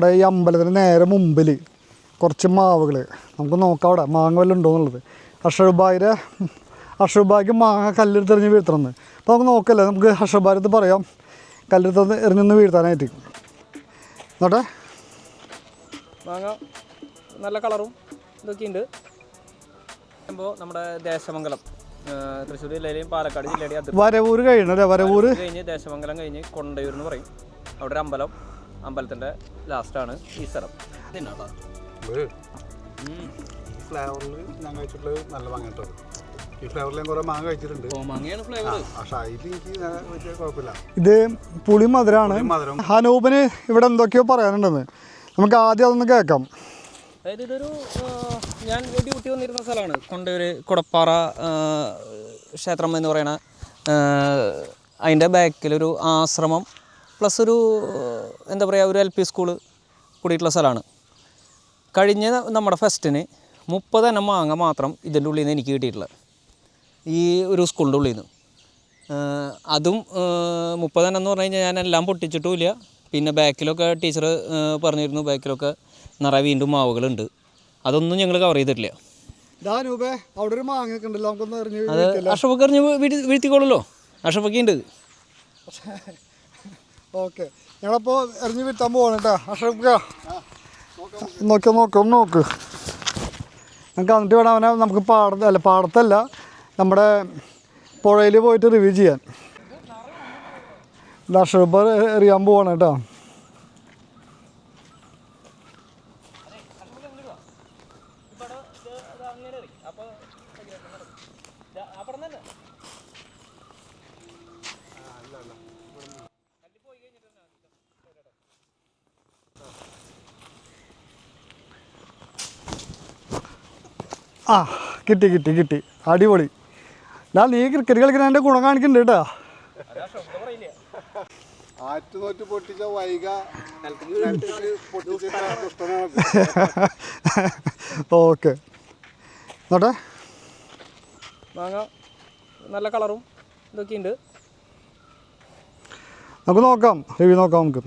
ഇവിടെ ഈ അമ്പലത്തിന് നേരെ മുമ്പിൽ കുറച്ച് മാവുകൾ നമുക്ക് നോക്കാം അവിടെ മാങ്ങ വല്ലതും ഉണ്ടോ എന്നുള്ളത്. അഷറുബായിക്ക് മാങ്ങ കല്ലെടുത്തെറിഞ്ഞ് വീഴ്ത്തണമെന്ന്. അപ്പോൾ നമുക്ക് നോക്കല്ലേ, നമുക്ക് അഷറുബായിരത്ത് പറയാം കല്ലെടുത്ത് എറിഞ്ഞൊന്ന് വീഴ്ത്താനായിട്ട്. നോട്ടെ മാങ്ങ നല്ല കളറും ഇതൊക്കെ ഉണ്ട്. നമ്മുടെ ദേശമംഗലം തൃശ്ശൂർ ജില്ലയിലെയും പാലക്കാട് ജില്ലയുടെയും വരവൂർ കഴിയണല്ലേ, വരവൂർ കഴിഞ്ഞ് ദേശമംഗലം കഴിഞ്ഞ് കൊണ്ടയൂർ എന്ന് പറയും. അവിടെ ഒരു അമ്പലത്തിൻ്റെ ലാസ്റ്റാണ് ഈ സ്ഥലം. ഫ്ലേവറിൽ ഞാൻ കഴിച്ചിട്ടുള്ളത് നല്ല മാങ്ങ കേട്ടോ. ഈ ഫ്ലേവറിൽ ഞാൻ കുറേ മാങ്ങ കഴിച്ചിട്ടുണ്ട്. മാങ്ങയാണ് ഫ്ലേവർ. പക്ഷേ അതിൽ എനിക്ക് വലിയ കുഴപ്പമില്ല. ഇത് പുളി മധുരമാണ്. ഹനൂപിന് ഇവിടെ എന്തൊക്കെയോ പറയാനുണ്ടെന്ന്, നമുക്ക് ആദ്യം അതൊന്ന് കേൾക്കാം. അതായത് ഇതൊരു ഞാൻ ഡ്യൂട്ടി വന്നിരുന്ന സ്ഥലമാണ് കൊണ്ടൂർ കുടപ്പാറ ക്ഷേത്രം എന്ന് പറയുന്ന. അതിൻ്റെ ബാക്കിലൊരു ആശ്രമം പ്ലസ് ഒരു എന്താ പറയുക ഒരു LP സ്കൂള് കൂടിയിട്ടുള്ള സ്ഥലമാണ്. കഴിഞ്ഞ നമ്മുടെ ഫെസ്റ്റിന് 30 എണ്ണം മാങ്ങ മാത്രം ഇതിൻ്റെ ഉള്ളിൽ നിന്ന് എനിക്ക് കിട്ടിയിട്ടുള്ളത്, ഈ ഒരു സ്കൂളിൻ്റെ ഉള്ളിൽ നിന്ന്. അതും 30 എണ്ണം എന്ന് പറഞ്ഞു കഴിഞ്ഞാൽ ഞാൻ എല്ലാം പൊട്ടിച്ചിട്ടുമില്ല. പിന്നെ ബാക്കിലൊക്കെ ടീച്ചർ പറഞ്ഞിരുന്നു ബാക്കിലൊക്കെ നിറയെ വീണ്ടും മാവുകളുണ്ട്, അതൊന്നും ഞങ്ങൾ കവർ ചെയ്തിട്ടില്ല. അത് അഷഫക്ക് എറിഞ്ഞ് വീഴ്ത്തിക്കോളല്ലോ, അഷഫക്ക് ഉണ്ട്. ഓക്കെ, ഞങ്ങളപ്പോൾ എറിഞ്ഞ് വീഴ്ത്താൻ പോകണം കേട്ടോ. അഷഫക്ക നോക്ക് നമുക്ക് എന്നിട്ട് വേണം അവനെ നമുക്ക് പാടത്തല്ല നമ്മുടെ പുഴയിൽ പോയിട്ട് റിവ്യൂ ചെയ്യാൻ. അഷറഫ് എറിയാൻ പോവാണ് കേട്ടോ. ആ കിട്ടി അടിപൊളി. നീ ക്രിക്കറ്റ് കളിക്കുന്നതിൻ്റെ ഗുണം കാണിക്കുന്നുണ്ട് കേട്ടോ. ഓക്കെ നോട്ടെ മാങ്ങ നല്ല കളറും ഇതൊക്കെ ഉണ്ട്. നമുക്ക് നോക്കാം, റിവ്യൂ നോക്കാം. നമുക്ക്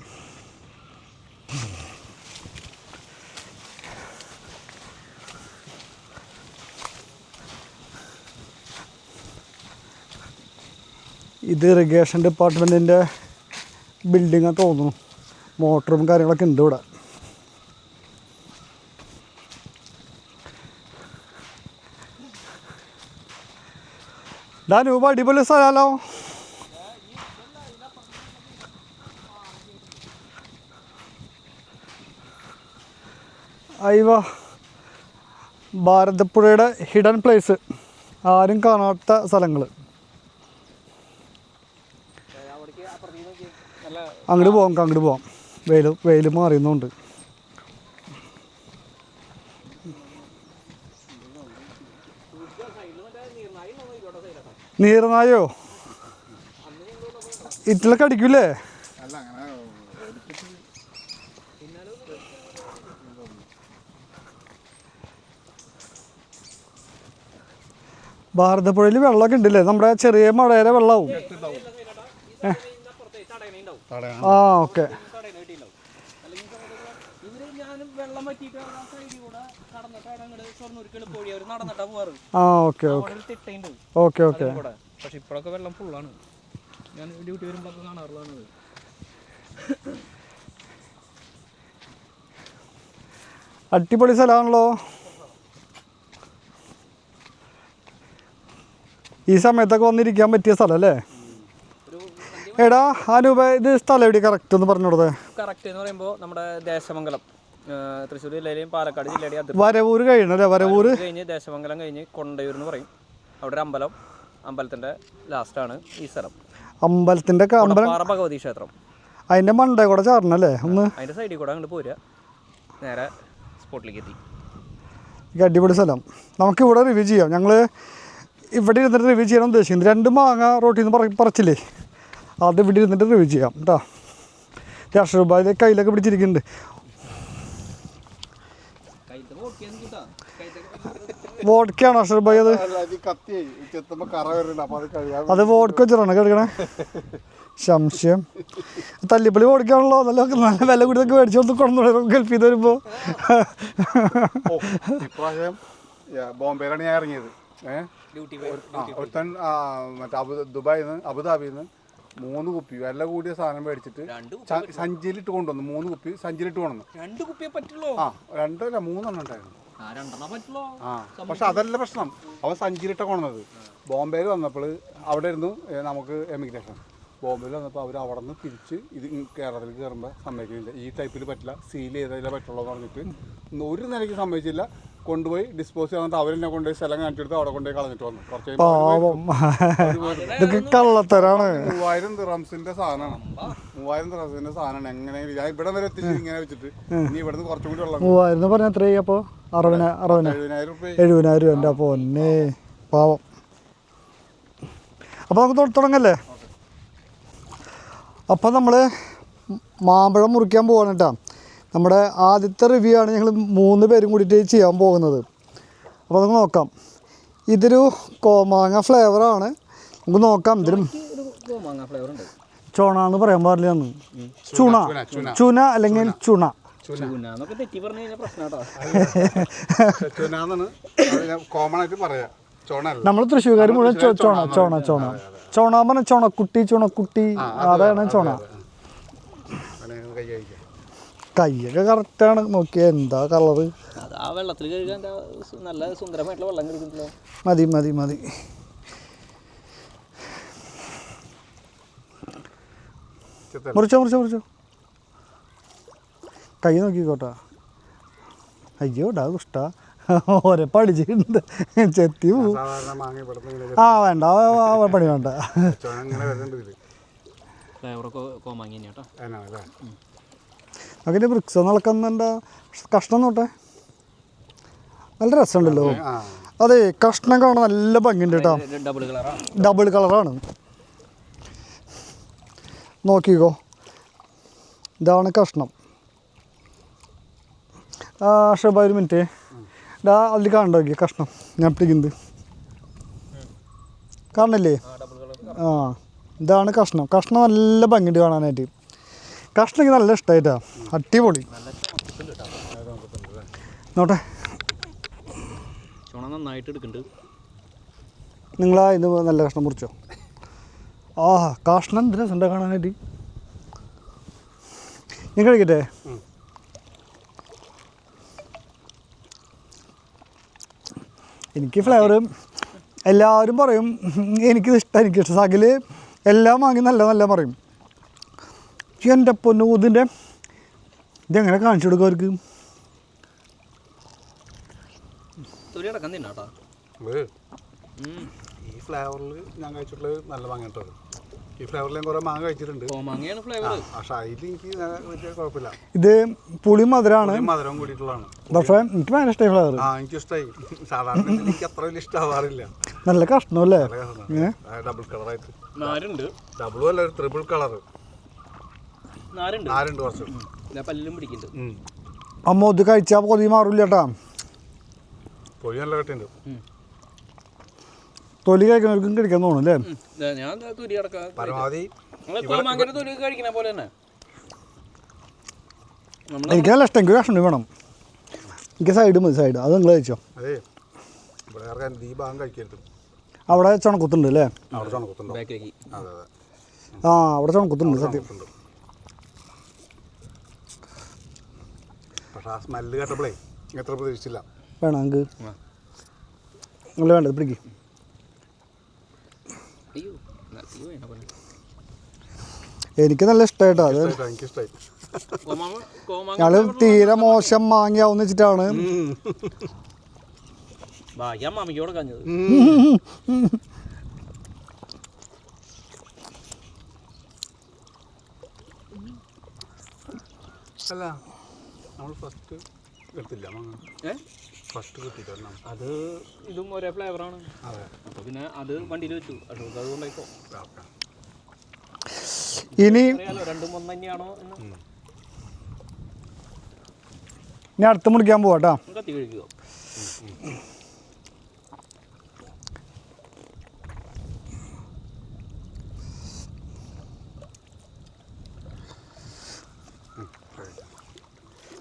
ഇത് ഇറിഗേഷൻ ഡിപ്പാർട്ട്മെൻറ്റിൻ്റെ ബിൽഡിങ്ങാണ് തോന്നുന്നു. മോട്ടറും കാര്യങ്ങളൊക്കെ ഉണ്ട് ഇവിടെ. രൂപ അടിപൊളി സ്ഥലമല്ലോ. അയ്യോ, ഭാരതപ്പുഴയുടെ ഹിഡൻ പ്ലേസ്, ആരും കാണാത്ത സ്ഥലങ്ങൾ. അങ്ങോട്ട് പോവാം. വെയിൽ മാറിയുന്നുണ്ട്. നീർനായോ ഇതിലൊക്കെ അടിക്കൂലേ? ഭാരതപ്പുഴയിൽ വെള്ളമൊക്കെ ഉണ്ടല്ലേ, നമ്മുടെ ചെറിയ മഴയുടെ വെള്ളമാവും. ആ ഓക്കെ. ആ ഓക്കെ. പക്ഷെ ഇപ്പോഴൊക്കെ വെള്ളം ഫുള്ളാണ്. ഞാൻ ഡ്യൂട്ടി വരുമ്പോഴൊക്കെ കാണാറുള്ളതാണ്. അടിപൊളി സ്ഥലമാണല്ലോ. ഈ സമയത്തൊക്കെ വന്നിരിക്കാൻ പറ്റിയ സ്ഥലം അല്ലേ? എടാ അനൂപ, ഇത് സ്ഥലം എവിടെ കറക്റ്റ് ഒന്ന് പറഞ്ഞോടേ. കറക്റ്റ് എന്ന് പറയുമ്പോൾ നമ്മുടെ ദേശമംഗലം തൃശ്ശൂർ ജില്ലയിലെയും പാലക്കാട് ജില്ലയുടെയും വരവൂർ കഴിയണല്ലേ, വരവൂർ കഴിഞ്ഞ് ദേശമംഗലം കഴിഞ്ഞ് കൊണ്ടയൂർ എന്ന് പറയും. അവിടെ ഒരു അമ്പലത്തിൻ്റെ ലാസ്റ്റാണ് ഈ സ്ഥലം. അമ്പലത്തിൻ്റെ ഭഗവതി ക്ഷേത്രം. അതിൻ്റെ മണ്ടേ കൂടെ ചാടണല്ലേ ഒന്ന്, അതിൻ്റെ സൈഡിൽ കൂടെ അങ്ങോട്ട് പോരുക, നേരെ സ്പോട്ടിലേക്ക് എത്തി. അടിപൊളി സ്ഥലം. നമുക്കിവിടെ റിവ്യൂ ചെയ്യാം. ഞങ്ങൾ ഇവിടെ ഇരുന്നിട്ട് റിവ്യൂ ചെയ്യാൻ ഉദ്ദേശിക്കുന്നത്. 2 മാങ്ങ റോട്ടിൽ നിന്ന് പറിച്ചില്ലേ, അത് ഇവിടെ ഇരുന്നിട്ട് റിവ്യൂ ചെയ്യാം കേട്ടോ. അഷറുബായി കയ്യിലൊക്കെ പിടിച്ചിരിക്കുന്നുണ്ട്. വോഡ്ക്കയാണോ അഷറുബായി? അത് വോഡ്ക്ക വെച്ചിട്ടാണ് കഴിക്കണേ. സംശയം തല്ലിപ്പള്ളി ഓടിക്കാണല്ലോ നല്ല നല്ല വില കൂടിയൊക്കെ മേടിച്ചു കൊടുത്ത് കൊണ്ടു ഗൾഫിൽ നിന്ന് വരുമ്പോൾ. ഇപ്രാവശ്യം ബോംബെയിലാണ് ഞാൻ ഇറങ്ങിയത്. ഒരുത്തൻ മറ്റേ ദുബായിൽ നിന്ന് അബുദാബിയിൽ നിന്ന് 3 കുപ്പി വില കൂടിയ സാധനം മേടിച്ചിട്ട് സഞ്ചിയിലിട്ട് കൊണ്ടുവന്നു. 3 കുപ്പി സഞ്ചിയിലിട്ട് കൊണ്ടുവന്നു. 2 കുപ്പിയെ പറ്റുള്ളൂ. 2 അല്ല 3 ഉണ്ടായിരുന്നു. പക്ഷെ അതല്ല പ്രശ്നം, അവൻ സഞ്ചിയിലിട്ട കൊണ്ടുവന്നത്. ബോംബെയിൽ വന്നപ്പോൾ അവിടെ ഇരുന്നു നമുക്ക് എമിഗ്രേഷൻ. ബോംബെയിൽ വന്നപ്പോൾ അവർ അവിടെ നിന്ന് തിരിച്ച് ഇത് കേരളത്തിൽ കയറുമ്പോൾ സമ്മതിക്കുന്നില്ല, ഈ ടൈപ്പിൽ പറ്റില്ല, സീൽ ചെയ്തതിലേ പറ്റുള്ളൂ എന്ന് പറഞ്ഞിട്ട് ഒരു നിലയ്ക്ക് സമ്മതിച്ചില്ല. കൊണ്ടുപോയി ഡിസ്പോസ് ചെയ്യാൻ അവരെന്നെ കൊണ്ടുപോയി സ്ഥലം കാണിച്ചെടുത്ത് അവിടെ കൊണ്ടുപോയി കളഞ്ഞിട്ട് വന്നു. കുറച്ച് കള്ളത്തരാണ്. 3000 ദിറംസിന്റെ സാധനമാണ്. 3000 ദിറംസിന്റെ സാധനമാണ്. എങ്ങനെ ഞാൻ ഇവിടെ വരെ എത്തിച്ച് ഇങ്ങനെ വെച്ചിട്ട് ഇനി ഇവിടുന്ന് കുറച്ചും കൂടി ഉള്ള 3000 പറഞ്ഞാൽ എത്രയായി? അപ്പോൾ 70,000 രൂപ. എൻ്റെ അപ്പോൾ ഒന്നേ പാവം. അപ്പോൾ നമുക്ക് തുടങ്ങല്ലേ? അപ്പോൾ നമ്മൾ മാമ്പഴം മുറിക്കാൻ പോവാണ് കേട്ടോ. നമ്മുടെ ആദ്യത്തെ റിവ്യൂ ആണ് ഞങ്ങൾ 3 പേരും കൂടിയിട്ട് ചെയ്യാൻ പോകുന്നത്. അപ്പോൾ നമുക്ക് നോക്കാം. ഇതൊരു കോമാങ്ങ ഫ്ലേവറാണ്. നമുക്ക് നോക്കാം. ഇതിലും ചുണ എന്ന് പറയാൻ പാടില്ല. ചുന അല്ലെങ്കിൽ ചുണ. നമ്മൾ തൃശ്ശൂർക്കാർ മുഴുവൻ ചോണ പറഞ്ഞ ചുണക്കുട്ടി അതാണ് ചുണ. കൈയൊക്കെ കറക്റ്റാണ്. നോക്കിയാൽ എന്താ കളറ്. വെള്ളത്തിൽ കഴുകാൻ നല്ല സുന്ദരമായിട്ടുള്ള വെള്ളം കഴുകുന്നല്ലോ. മതി മതി മതി. മുറിച്ചോ. കൈ നോക്കിക്കോട്ടെ. അയ്യോ ഡാ കുഷ്ട ഓരെ പഠിച്ചിട്ടുണ്ട്. ചെത്തി വേണ്ട പണി വേണ്ട. അതിൻ്റെ വൃക്ഷം നടക്കുന്നുണ്ട്. കഷ്ണം നോട്ടെ, നല്ല രസമുണ്ടല്ലോ. അതെ, കഷ്ണം കാണാൻ നല്ല ഭംഗിയുണ്ട് കേട്ടോ. ഡബിൾ കളറാണ്. നോക്കിക്കോ, ഇതാണ് കഷ്ണം. ഷബ ഒരു മിനിറ്റ് അതിൽ കാണണ്ട. നോക്കി കഷ്ണം ഞാൻ പിടിക്കുന്നത് കാണണില്ലേ? ഇതാണ് കഷ്ണം. കഷ്ണം നല്ല ഭംഗിയുണ്ട് കാണാനായിട്ട്. കഷ്ണം എനിക്ക് നല്ല ഇഷ്ടമായിട്ടാ. അടിപൊളി. നോട്ടെ, നന്നായിട്ട് എടുക്കുന്നുണ്ട്. നിങ്ങളാ ഇത് നല്ല കഷ്ണം മുറിച്ചോ? കഷ്ണം എന്ത് രസമുണ്ട് കാണാനായിട്ട്. ഞാൻ കഴിക്കട്ടെ? എനിക്ക് ഫ്ലേവർ എല്ലാവരും പറയും എനിക്കിത് ഇഷ്ടം. സകല് എല്ലാം വാങ്ങി നല്ല പറയും. എൻ്റെ പൊന്നു ഇതെങ്ങനെ കാണിച്ചു കൊടുക്കും അവർക്ക്? ഈ ഫ്ലേവറിൽ ഞാൻ കഴിച്ചിട്ടുള്ളത് നല്ല മാങ്ങ കേട്ടോ. ഈ ഫ്ലേവറിൽ ഞാൻ കുറേ മാങ്ങ കഴിച്ചിട്ടുണ്ട്. പക്ഷെ അതിൽ എനിക്ക് വലിയ കുഴപ്പമില്ല. ഇത് പുളി മധുരമാണ്. മധുരം കൂടിയിട്ടുള്ളതാണ്. പക്ഷേ എനിക്ക് ഭയങ്കര ഇഷ്ടമായി ഫ്ലേവർ. എനിക്ക് ഇഷ്ടമായി. സാധാരണ എനിക്ക് അത്ര വലിയ ഇഷ്ടമാവാറില്ല. നല്ല കഷ്ണമല്ലേ? ഡബിൾ കളറായിട്ട്. ഡബിളും അല്ല, ഒരു ട്രിപ്പിൾ കളർ. നാരുണ്ട് കുറച്ച്. അമ്മ ഇത് കഴിച്ചാൽ പൊതി മാറില്ല കേട്ടാ. പൊതി നല്ല കട്ടിയുണ്ട്. തൊലി കഴിക്കുന്നവർക്കും കഴിക്കാൻ തോന്നും അല്ലേ? പരമാവധി എനിക്ക് നല്ല ഇഷ്ടം. എനിക്ക് കഷ്ണം വേണം. എനിക്ക് സൈഡ് മതി. സൈഡ് അത് നിങ്ങൾ കഴിച്ചോ. അതെ, ഈ ഭാഗം കഴിക്കരുത്. അവിടെ ചുണക്കുത്തുണ്ട് അല്ലേ? അവിടെ ചുണക്കുത്തുണ്ട്. അവിടെ ചുണക്കുത്തുണ്ട് സത്യം. പക്ഷെ ആ സ്മെല്ല് കേട്ടപ്പോഴേ എത്ര പ്രതീക്ഷിച്ചില്ല. വേണം എനിക്ക് നല്ല വേണ്ടത്. പിടിക്ക്. എനിക്ക് നല്ല ഇഷ്ടമായിട്ടോ. അത് എനിക്കിഷ്ടമായി. ഞങ്ങള് തീരെ മോശം മാങ്ങിയാവുന്ന വെച്ചിട്ടാണ്. അല്ല, നമ്മൾ ഫസ്റ്റ് എടുത്തില്ല ഫസ്റ്റ് കിട്ടിയില്ല. അത് ഇതും ഒരേ ഫ്ലേവറാണ്. അപ്പോൾ പിന്നെ അത് വണ്ടിയിൽ വെച്ചു. അതുകൊണ്ടായിപ്പോ ഇനി രണ്ടും ഒന്ന് തന്നെയാണോ ഇനി അടുത്ത് മുറിക്കാൻ പോവാട്ടോ. കത്തി കഴിക്കുക.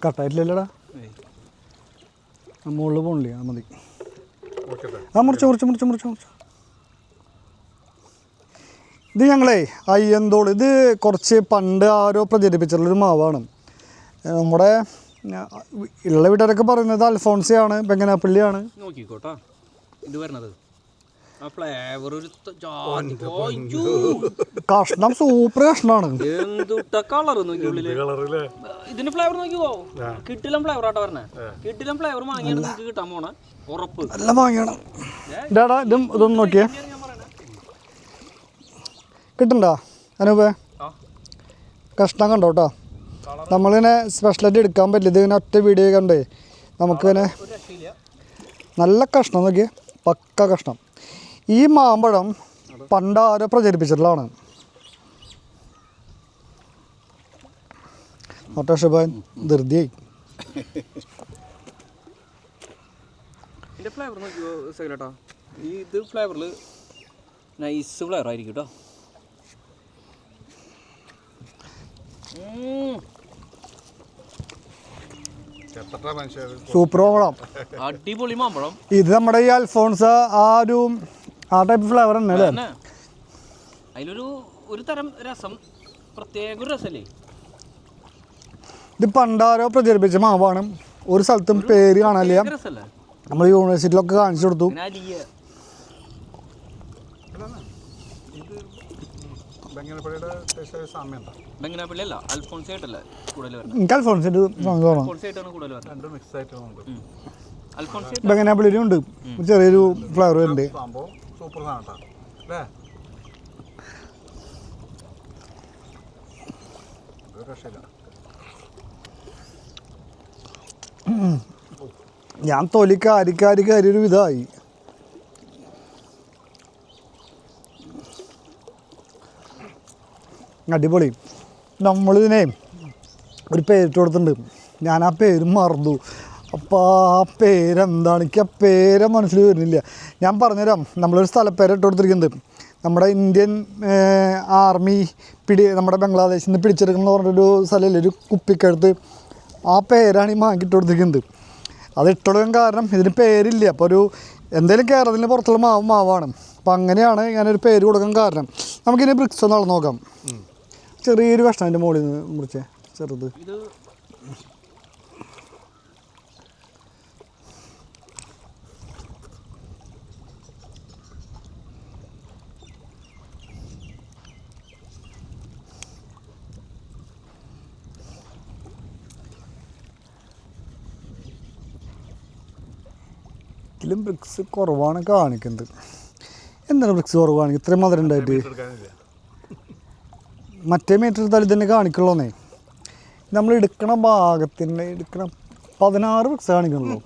കട്ടായിട്ടില്ലല്ലോടാ, മുകളിൽ പോണില്ലേ? അത് മതി. ഓക്കെ ആ മുറിച്ചു. ഇത് ഞങ്ങളെ അയ്യന്തോൾ, ഇത് കുറച്ച് പണ്ട് ആരോ പ്രചരിപ്പിച്ചിട്ടുള്ളൊരു മാവാണ്. നമ്മുടെ ഉള്ള വീട്ടുകാരൊക്കെ പറയുന്നത് അൽഫോൺസയാണ്, ബെങ്ങനാപ്പള്ളിയാണ്. നോക്കിക്കോട്ടാ ഇത് വരണത് ആ ഫ്ലേവർ ഒരു കഷ്ണം സൂപ്പർ കഷ്ണമാണ്. എന്തുട്ട കളർ നോക്കി ഉള്ളില്. ഇതിന്റെ ഫ്ലേവർ നോക്കിയോ, കിട്ടിലും ഫ്ലേവർ ആട്ടോ പറഞ്ഞേ. കിട്ടിലും ഫ്ലേവർ വാങ്ങിയാണ് നിങ്ങൾക്ക് കിട്ടാൻ പോണ ഉറപ്പ്. നല്ല വാങ്ങിയാണ്. ഇതാടാ ഇതൊന്നും നോക്കിയേ, കിട്ടണ്ട അനൂപേ? കഷ്ണം കണ്ടോ കേട്ടോ. നമ്മളിങ്ങനെ സ്പെഷ്യലായിട്ട് എടുക്കാൻ പറ്റില്ല, ഇതിങ്ങനെ ഒറ്റ വീഡിയോ കണ്ടേ നമുക്കിങ്ങനെ നല്ല കഷ്ണം നോക്കിയേ, പക്ക കഷ്ണം. ഈ മാമ്പഴം പണ്ടാരോ പ്രചരിപ്പിച്ചിട്ടുള്ളതാണ്. ഒട്ടോഷബാൻ ധൃതിയായി. ഇതിന്റെ ഫ്ലേവർ നോക്കിയോ സൈലേട്ടാ, ഇത് ഫ്ലേവറിൽ നൈസ് ഫ്ലേവർ ആയിരിക്കും കേട്ടോ. സൂപ്പർ മാമ്പഴം, അടിപൊളി മാമ്പഴം. ഇത് നമ്മുടെ ഈ അൽഫോൺസ ആ ടൈപ്പ് ഫ്ലേവർ തന്നെ അല്ലേ? അതിലൊരു തരം രസം, പ്രത്യേക ഒരു രസമല്ലേ. ഇത് പണ്ടാരോ പ്രചരിപ്പിച്ച മാവാണ്. ഒരു സ്ഥലത്തും പേര് കാണാനില്ല. രസമല്ലേ, നമ്മൾ യൂണിവേഴ്സിറ്റിയിലൊക്കെ കാണിച്ചു കൊടുത്തു. ബെങ്ങനാപ്പള്ളി അല്ല, അൽഫോൺസ ആയിട്ടല്ലേ കൂടുതൽ വരുന്നത്. എനിക്ക് അൽഫോൺസിൻ്റെ അൽഫോൺസ ആയിട്ടാണ് കൂടുതൽ വരുന്നത്. അൽഫോൺസ ബെങ്ങനാപ്പള്ളിയിലും ഉണ്ട് ചെറിയൊരു ഫ്ലേവർ ഉണ്ട്. സൂപ്പർ സാധനം അല്ലേ? ഞാൻ തൊലിക്കാരി ഒരു വിധമായി. അടിപൊളി. നമ്മളിതിനെ ഒരു പേരിട്ട് കൊടുത്തിട്ടുണ്ട്, ഞാൻ ആ പേര് മറന്നു. അപ്പോൾ ആ പേരെന്താണ്, എനിക്ക് ആ പേര് മനസ്സിൽ വരുന്നില്ല. ഞാൻ പറഞ്ഞുതരാം. നമ്മളൊരു സ്ഥലപ്പേര് ഇട്ട് കൊടുത്തിരിക്കുന്നത് നമ്മുടെ ഇന്ത്യൻ ആർമി നമ്മുടെ ബംഗ്ലാദേശിൽ നിന്ന് പിടിച്ചെടുക്കണം പറഞ്ഞൊരു സ്ഥലമില്ല, ഒരു കുപ്പിക്കടുത്ത്. ആ പേരാണ് ഈ മാങ്ങിട്ട് കൊടുത്തിരിക്കുന്നത്. അത് ഇട്ടുകൊടുക്കാൻ കാരണം ഇതിന് പേരില്ല. അപ്പോൾ എന്തെങ്കിലും കേരളത്തിന് പുറത്തുള്ള മാവാണ്. അപ്പോൾ അങ്ങനെയാണ് ഞാനൊരു പേര് കൊടുക്കാൻ കാരണം. നമുക്കിനി ബ്രിക്സ് ഒന്ന് അളന്ന് നോക്കാം. ചെറിയൊരു കഷ്ണം അതിൻ്റെ മുകളിൽ നിന്ന് മുറിച്ചേ, ചെറുത്. ഇതിലും ബ്രിക്സ് കുറവാണ് കാണിക്കുന്നത്. എന്താണ് ബ്രിക്സ് കുറവാണ്? ഇത്രയും മധുരം ഉണ്ടായിട്ട് മറ്റേ മീറ്റർ എടുത്താൽ ഇതന്നെ കാണിക്കുള്ളൂന്നേ. നമ്മൾ എടുക്കണ ഭാഗത്തിൻ്റെ 16 ബ്രിക്സ് കാണിക്കണല്ലോ.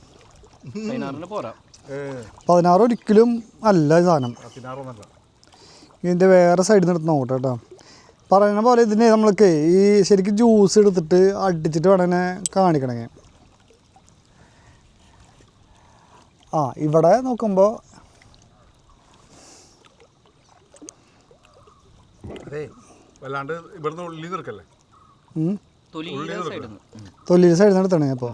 16 ഒരിക്കലും അല്ല ഈ സാധനം. ഇതിൻ്റെ വേറെ സൈഡിൽ നിന്ന് എടുത്ത് നോക്കട്ടെ കേട്ടോ. പറയുന്ന പോലെ ഇതിനെ നമ്മൾക്ക് ഈ ശരിക്കും ജ്യൂസ് എടുത്തിട്ട് അടിച്ചിട്ട് വേണം കാണിക്കണമെങ്കിൽ. ഇവിടെ നോക്കുമ്പോൾ വല്ലാണ്ട് ഇവിടുന്ന് ഉള്ളിൽ നിൽക്കല്ലേ, തൊലിയുടെ സൈഡിൽ നിന്ന് എടുത്തണേ. അപ്പോൾ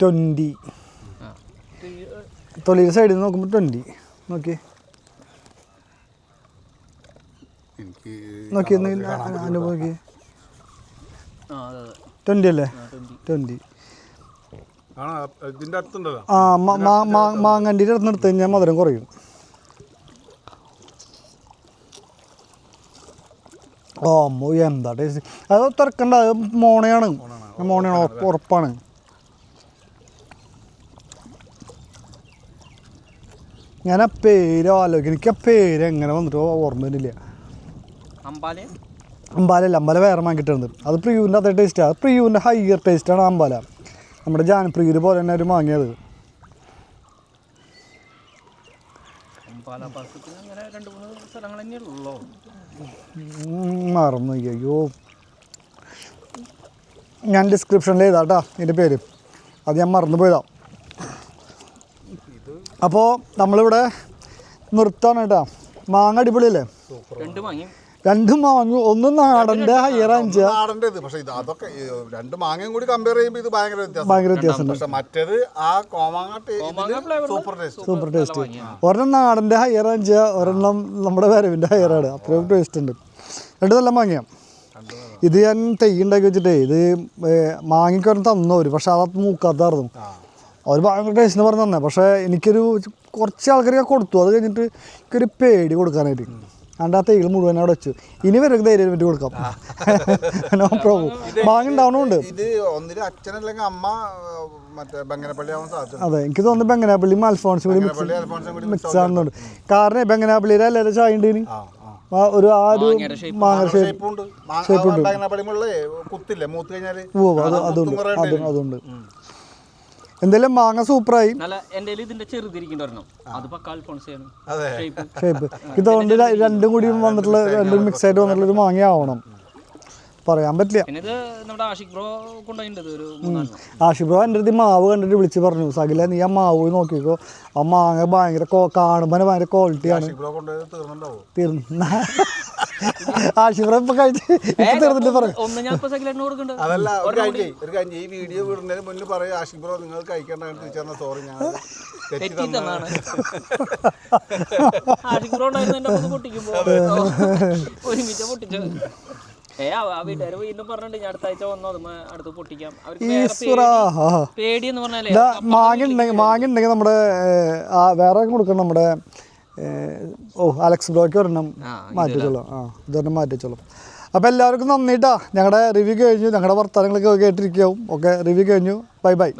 20 തൊലിയുടെ സൈഡിൽ നിന്ന് നോക്കുമ്പോൾ 20 നോക്കി നോക്കി അനുഭവിക്ക്. 20 അല്ലേ? 20. മാങ്ങൻ്റെ അടുത്ത് എടുത്ത് കഴിഞ്ഞാൽ മധുരം കുറയും. അമ്മോ എന്താ ടേസ്റ്റ്. അത് തിരക്കണ്ട, അത് മോണയാണ് ഉറപ്പാണ്. ഞാൻ ആ പേര് ആലോചിക്കും, എനിക്ക് ആ പേര് എങ്ങനെ വന്നിട്ട് ഓർമ്മ വരുന്നില്ല. അമ്പാലല്ല, അമ്പാല വേറെ വാങ്ങിയിട്ടുണ്ട്. അത് പ്രിയൂവിൻ്റെ അതേ ടേസ്റ്റാണ്. അത് പ്രിയൂവിൻ്റെ ഹയർ ടേസ്റ്റാണ് അമ്പാല. നമ്മുടെ ജാനപ്രിയൂര് പോലെ തന്നെ ഒരു വാങ്ങിയത്. മറന്നു, അയ്യോ. ഞാൻ ഡിസ്ക്രിപ്ഷനിൽ എഴുതാട്ടാ ഇതിൻ്റെ പേര്, അത് ഞാൻ മറന്നു പോയതാ. അപ്പോൾ നമ്മളിവിടെ നിർത്താണ് കേട്ടോ. മാങ്ങ അടിപൊളിയല്ലേ? രണ്ടും മാങ്ങ ഒന്ന് നാടൻ്റെ ഹയർ അഞ്ച് നാടൻ്റെ ഇത്. പക്ഷേ ഇത് അതൊക്കെ രണ്ട് മാങ്ങയും കൂടി കമ്പയർ ചെയ്യുമ്പോൾ ഇത് ഭയങ്കര വ്യത്യാസമുണ്ട്. പക്ഷെ മറ്റേത് ആ കോമാങ്ങ സൂപ്പർ ടേസ്റ്റ്. Super taste. ഒരെണ്ണം നാടൻ്റെ ഹയർ അഞ്ച്, ഒരെണ്ണം നമ്മുടെ വരവിൻ്റെ ഹയറാണ്. അത്രയും ടേസ്റ്റ് ഉണ്ട്. രണ്ട് നല്ല മാങ്ങയാണ്. ഇത് ഞാൻ തൈ ഉണ്ടാക്കി വെച്ചിട്ടേ ഇത് മാങ്ങിക്കൊരെണ്ണം തന്നു അവർ. പക്ഷെ അത് മൂക്കാത്തായിരുന്നു. അവർ ഭയങ്കര ടേസ്റ്റിന് പറഞ്ഞ് തന്നെ. പക്ഷേ എനിക്കൊരു കുറച്ച് ആൾക്കാർക്ക് കൊടുത്തു. അത് കഴിഞ്ഞിട്ട് എനിക്കൊരു പേടി കൊടുക്കാനായിട്ട്. അതുകൊണ്ട് ആ തൈകൾ മുഴുവൻ അവിടെ വെച്ചു. ഇനി വരെ ധൈര്യം പറ്റി കൊടുക്കാം. No problem. മാങ്ങ ഉണ്ടാവണമുണ്ട്. ഇത് ഒന്നിനും അച്ഛനല്ലെങ്കിൽ അമ്മ മറ്റേ ബംഗനപ്പള്ളി ആവാൻ സാധ്യത. അതെ, എനിക്ക് തോന്നുന്നു ബംഗനാപ്പള്ളിയും അൽഫോൺസും കൂടി മിക്സ് ആകുന്നുണ്ട്. കാരണം ബംഗനാപ്പള്ളിയിലെ എല്ലാവരും ചായ ഉണ്ട്. ഒരു ആ ഒരു മാങ്ങ ഷേപ്പ് ഉണ്ട്. കുത്തില്ലേ മൂത്ത് കഴിഞ്ഞാല് അതുണ്ട്. എന്തായാലും മാങ്ങ സൂപ്പറായി. ഷേപ്പ് ഇതുകൊണ്ട് രണ്ടും കൂടി വന്നിട്ടുള്ള രണ്ടും മിക്സ് ആയിട്ട് വന്നിട്ടുള്ള ഒരു മാങ്ങ ആവണം. പറയാൻ പറ്റില്ല. ആഷിഖ് ബ്രോ എൻ്റെ അടുത്ത് മാവ് കണ്ടിട്ട് വിളിച്ച് പറഞ്ഞു, സകില നീ ആ മാവ് നോക്കിക്കോ, ആ മാങ്ങ ഭയങ്കര കാണുമ്പോൾ ഭയങ്കര ക്വാളിറ്റിയാണ്. തീർന്നു. ആഷിഖ് ബ്രോ ഇപ്പൊ കഴിച്ച് ഇപ്പൊ തീർന്നിട്ട് പറഞ്ഞു. അതല്ല ഒരു കാര്യം, ഈ വീഡിയോ വിടുന്നതിന് മുന്നിൽ പറയും ആഷിഖ് ബ്രോ നിങ്ങൾ കഴിക്കേണ്ട തിരിച്ചറിഞ്ഞ സോറി ഞാൻ മാങ്ങ ഉണ്ടെങ്കിൽ നമ്മുടെ വേറെ കൊടുക്കണം. നമ്മുടെ അലക്സ് ബ്ലോക്ക് ഒരെണ്ണം മാറ്റിച്ചോളാം. ഇതൊരെണ്ണം മാറ്റിച്ചോളാം. അപ്പോൾ എല്ലാവർക്കും നന്ദിട്ടാ. ഞങ്ങളുടെ റിവ്യൂ കഴിഞ്ഞു. ഞങ്ങളുടെ വർത്തമാനങ്ങളൊക്കെ കേട്ടിരിക്കാവും. ഓക്കെ, റിവ്യൂ കഴിഞ്ഞു. Bye bye.